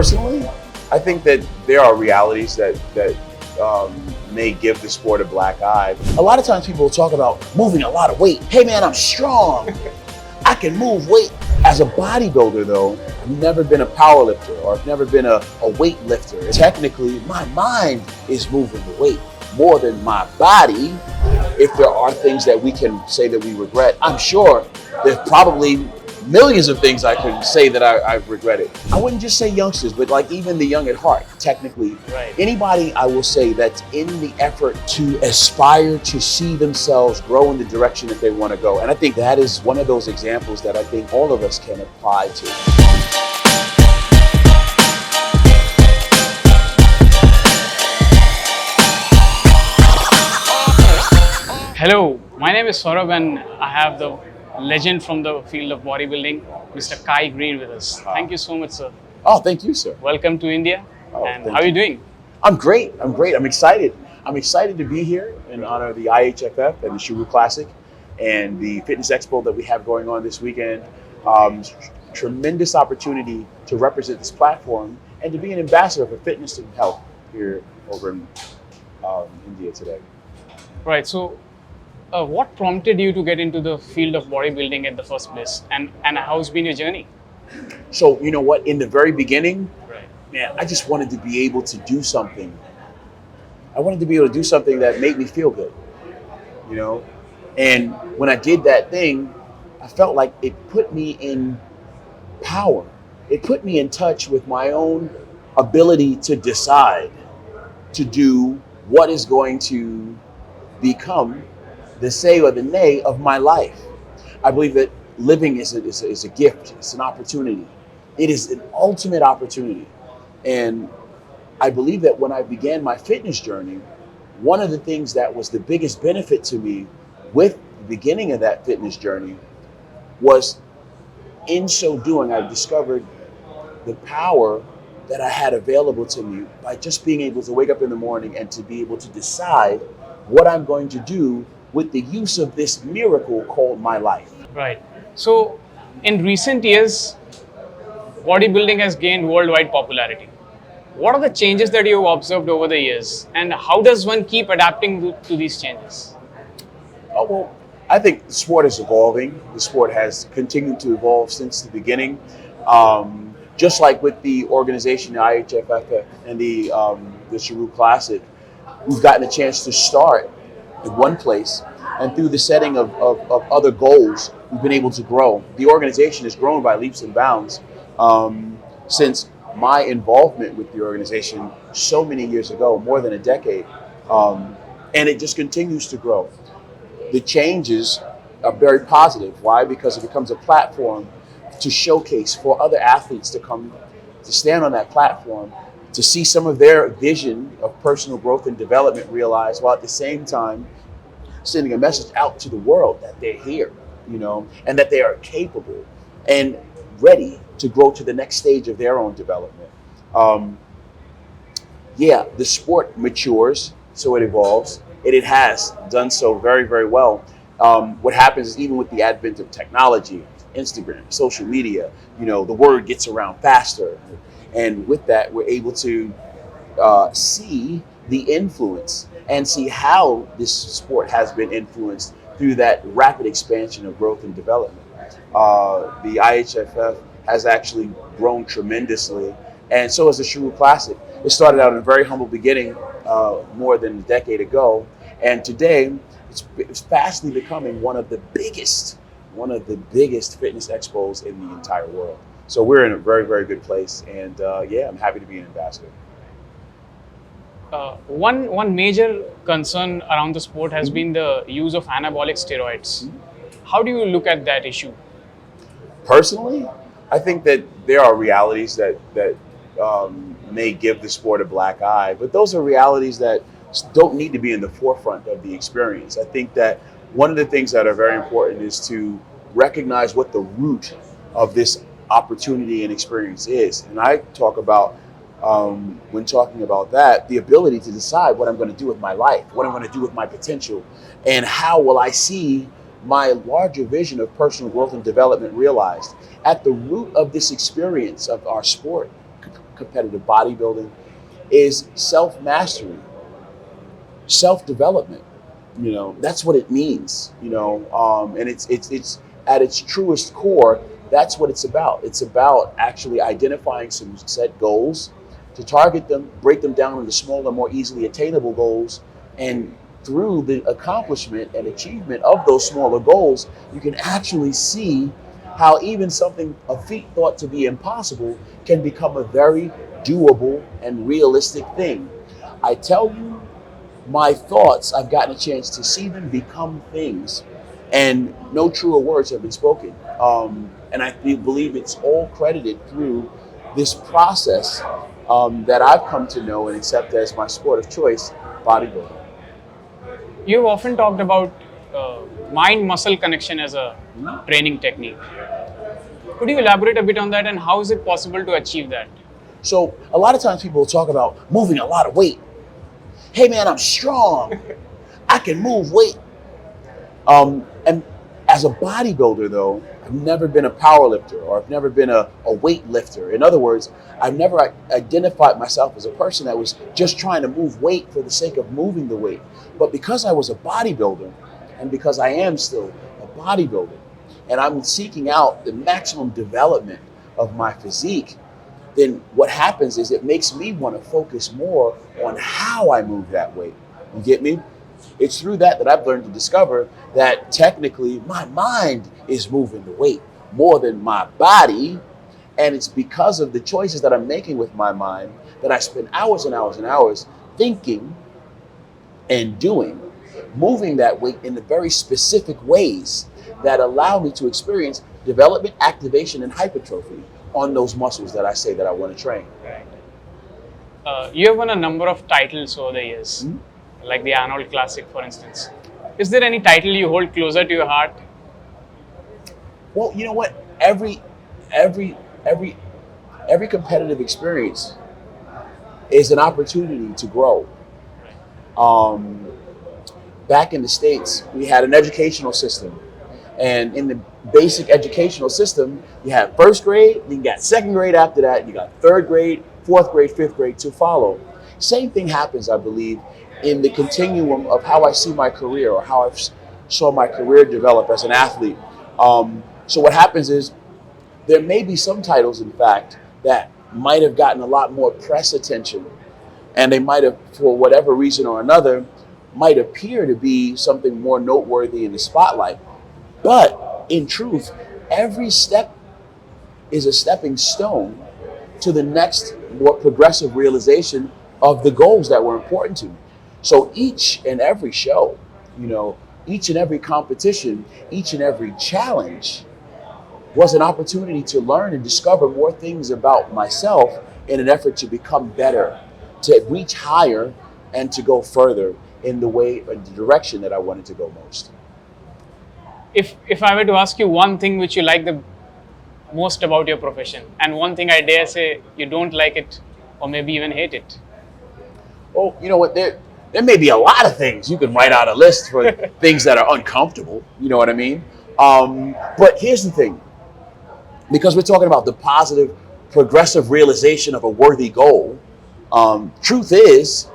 Personally, I think that there are realities that may give the sport a black eye. A lot of times people talk about moving a lot of weight. Hey man, I'm strong. I can move weight. As a bodybuilder though, I've never been a power lifter or I've never been a weight lifter. Technically, my mind is moving the weight more than my body. If there are things that we can say that we regret, I'm sure there's probably millions of things I could say that I've regretted. I wouldn't just say youngsters, but like even the young at heart, technically. Right. Anybody I will say that's in the effort to aspire to see themselves grow in the direction that they want to go. And I think that is one of those examples that I think all of us can apply to. Hello, my name is Saurabh and I have the legend from the field of bodybuilding, Mr. Kai Greene with us. Thank you so much, sir. Oh, thank you, sir. Welcome to India. Oh, And how are you doing? I'm great. I'm excited. I'm excited to be here in honor of the IHFF and the Shuru Classic and the Fitness Expo that we have going on this weekend. Tremendous opportunity to represent this platform and to be an ambassador for fitness and health here over in India today. Right, so what prompted you to get into the field of bodybuilding at the first place, and how's been your journey? So, you know what, in the very beginning, Right. man, I just wanted to be able to do something. I wanted to be able to do something that made me feel good, you know? And when I did that thing, I felt like it put me in power. It put me in touch with my own ability to decide to do what is going to become the say or the nay of my life. I believe that living is a gift. It's an opportunity. It is an ultimate opportunity. And I believe that when I began my fitness journey, one of the things that was the biggest benefit to me with the beginning of that fitness journey was, in so doing, I discovered the power that I had available to me by just being able to wake up in the morning and to be able to decide what I'm going to do with the use of this miracle called my life. Right. So, in recent years, bodybuilding has gained worldwide popularity. What are the changes that you've observed over the years, and how does one keep adapting to these changes? Oh, well, I think the sport is evolving. The sport has continued to evolve since the beginning. Just like with the organization, the IHFF and the Shuru Classic, we've gotten a chance to start in one place, and through the setting of other goals, we've been able to grow. The organization has grown by leaps and bounds since my involvement with the organization so many years ago, more than a decade, and it just continues to grow. The changes are very positive. Why? Because it becomes a platform to showcase for other athletes to come to stand on that platform, to see some of their vision of personal growth and development realized, while at the same time sending a message out to the world that they're here, you know, and that they are capable and ready to grow to the next stage of their own development. Yeah, the sport matures, so it evolves, and it has done so very, very well. What happens is, even with the advent of technology, Instagram, social media, you know, the word gets around faster. And with that, we're able to see the influence and see how this sport has been influenced through that rapid expansion of growth and development. The IHFF has actually grown tremendously, and so has the Shuru Classic. It started out in a very humble beginning more than a decade ago, and today it's fastly becoming one of the biggest fitness expos in the entire world. So we're in a very, very good place, and yeah, I'm happy to be an ambassador. One major concern around the sport has been the use of anabolic steroids. How do you look at that issue? Personally, I think that there are realities that may give the sport a black eye, but those are realities that don't need to be in the forefront of the experience. I think that one of the things that are very important is to recognize what the root of this opportunity and experience is. And I talk about, when talking about that, the ability to decide what I'm going to do with my life, what I'm going to do with my potential, and how will I see my larger vision of personal growth and development realized. At the root of this experience of our sport competitive bodybuilding is self-mastery, self-development. That's what it means. And it's at its truest core. That's what it's about. It's about actually identifying some set goals, to target them, break them down into smaller, more easily attainable goals, and through the accomplishment and achievement of those smaller goals, you can actually see how even something a feat thought to be impossible can become a very doable and realistic thing. I tell you, my thoughts, I've gotten a chance to see them become things, and no truer words have been spoken. And I believe it's all credited through this process that I've come to know and accept as my sport of choice, bodybuilding. You've often talked about mind-muscle connection as a training technique. Could you elaborate a bit on that, and how is it possible to achieve that? So a lot of times people will talk about moving a lot of weight. Hey man, I'm strong. I can move weight. And as a bodybuilder though, I've never been a power lifter, or I've never been a weight lifter. In other words, I've never identified myself as a person that was just trying to move weight for the sake of moving the weight. But because I was a bodybuilder, and because I am still a bodybuilder, and I'm seeking out the maximum development of my physique, then what happens is it makes me want to focus more on how I move that weight. You get me? It's through that I've learned to discover that technically my mind is moving the weight more than my body. And it's because of the choices that I'm making with my mind that I spend hours and hours and hours thinking and doing, moving that weight in the very specific ways that allow me to experience development, activation, and hypertrophy on those muscles that I say that I want to train. Right. You have won a number of titles over the years, like the Arnold Classic, for instance. Is there any title you hold closer to your heart? Well, you know what? Every competitive experience is an opportunity to grow. Back in the States, we had an educational system. And in the basic educational system, you have first grade, then you got second grade after that, you got third grade, fourth grade, fifth grade to follow. Same thing happens, I believe, in the continuum of how I see my career, or how I saw my career develop as an athlete. So what happens is there may be some titles, in fact, that might have gotten a lot more press attention, and they might have, for whatever reason or another, might appear to be something more noteworthy in the spotlight. But in truth, every step is a stepping stone to the next more progressive realization of the goals that were important to me. So each and every show, each and every competition, each and every challenge was an opportunity to learn and discover more things about myself in an effort to become better, to reach higher, and to go further in the direction that I wanted to go most. If I were to ask you one thing which you like the most about your profession, and one thing I dare say you don't like it, or maybe even hate it. Oh, you know what? There may be a lot of things. You can write out a list for things that are uncomfortable. You know what I mean? But here's the thing. Because we're talking about the positive, progressive realization of a worthy goal, truth is,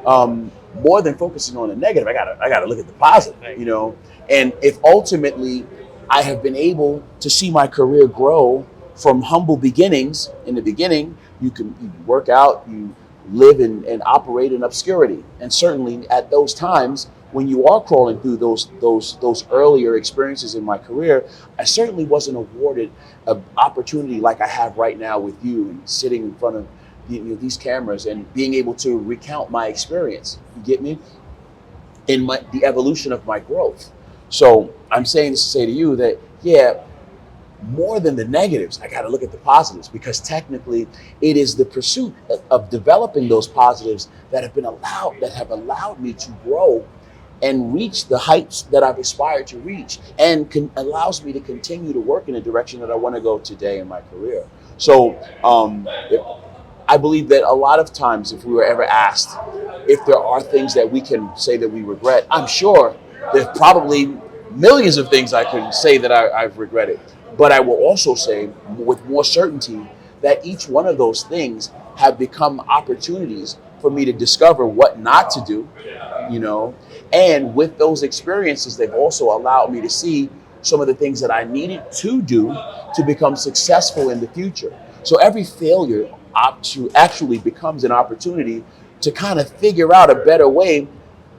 more than focusing on the negative, I gotta look at the positive, Right. And if ultimately I have been able to see my career grow from humble beginnings. In the beginning, you work out, you live and operate in obscurity, and certainly at those times when you are crawling through those earlier experiences in my career, I certainly wasn't awarded an opportunity like I have right now with you, and sitting in front of these cameras and being able to recount my experience. You get me? In the evolution of my growth. So I'm saying this to say to you that, yeah, more than the negatives, I got to look at the positives, because technically it is the pursuit of developing those positives that have allowed me to grow and reach the heights that I've aspired to reach, and allows me to continue to work in the direction that I want to go today in my career. So I believe that a lot of times, if we were ever asked if there are things that we can say that we regret, I'm sure there's probably millions of things I can say that I've regretted. But I will also say with more certainty that each one of those things have become opportunities for me to discover what not to do, you know. And with those experiences, they've also allowed me to see some of the things that I needed to do to become successful in the future. So every failure actually becomes an opportunity to kind of figure out a better way,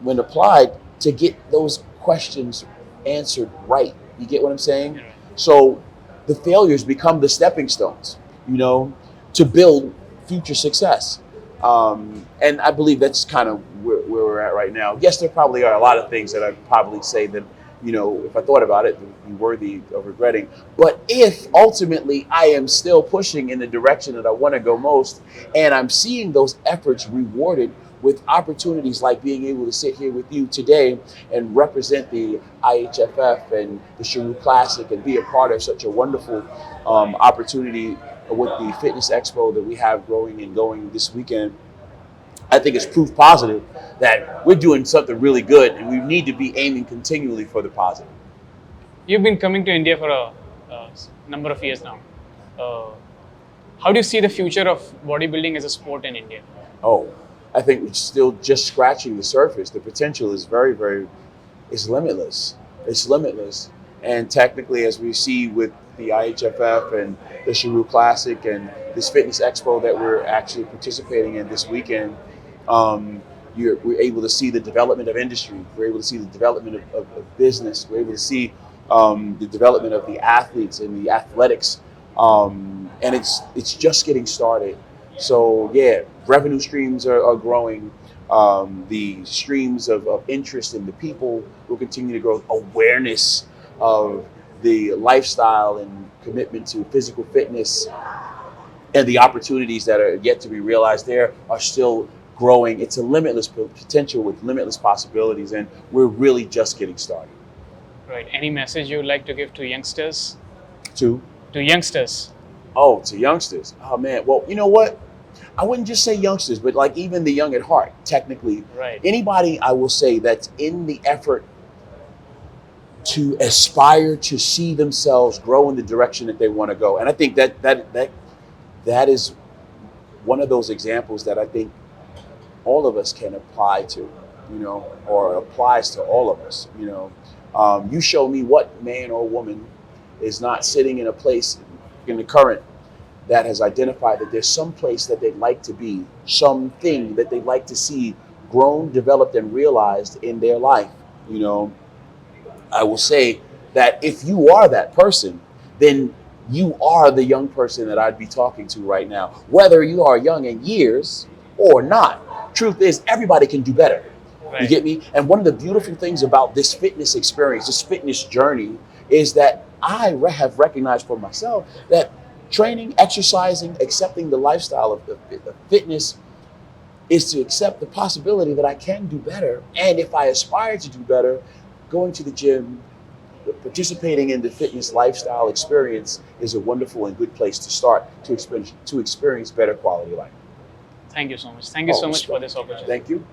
when applied, to get those questions answered right. You get what I'm saying? So the failures become the stepping stones, you know, to build future success. And I believe that's kind of where we're at right now. Yes, there probably are a lot of things that I'd probably say that, you know, if I thought about it, would be worthy of regretting. But if ultimately I am still pushing in the direction that I want to go most, and I'm seeing those efforts rewarded with opportunities like being able to sit here with you today and represent the IHFF and the Cheru Classic and be a part of such a wonderful opportunity with the Fitness Expo that we have growing and going this weekend, I think it's proof positive that we're doing something really good, and we need to be aiming continually for the positive. You've been coming to India for a number of years now. How do you see the future of bodybuilding as a sport in India? Oh, I think we're still just scratching the surface. The potential is it's limitless. It's limitless. And technically, as we see with the IHFF and the Cheru Classic and this Fitness Expo that we're actually participating in this weekend, we're able to see the development of industry. We're able to see the development of business. We're able to see the development of the athletes and the athletics. And it's just getting started. So yeah, revenue streams are growing. The streams of interest in the people will continue to grow. Awareness of the lifestyle and commitment to physical fitness and the opportunities that are yet to be realized there are still growing. It's a limitless potential with limitless possibilities, and we're really just getting started. Right. Any message you would like to give to youngsters? To youngsters. Oh, to youngsters. Oh man. Well, you know what? I wouldn't just say youngsters, but like even the young at heart, technically. Right. Anybody, I will say, that's in the effort to aspire to see themselves grow in the direction that they want to go. And I think that is one of those examples that I think all of us can apply to, you know, or applies to all of us, you know. You show me what man or woman is not sitting in a place in the current that has identified that there's some place that they'd like to be, something that they'd like to see grown, developed, and realized in their life, you know. I will say that if you are that person, then you are the young person that I'd be talking to right now, whether you are young in years or not. Truth is, everybody can do better. Right. You get me? And one of the beautiful things about this fitness experience, this fitness journey, is that I have recognized for myself that training, exercising, accepting the lifestyle of fitness is to accept the possibility that I can do better. And if I aspire to do better, going to the gym, participating in the fitness lifestyle experience is a wonderful and good place to start to experience better quality life. Thank you so much. Thank you so much for this opportunity. Thank you.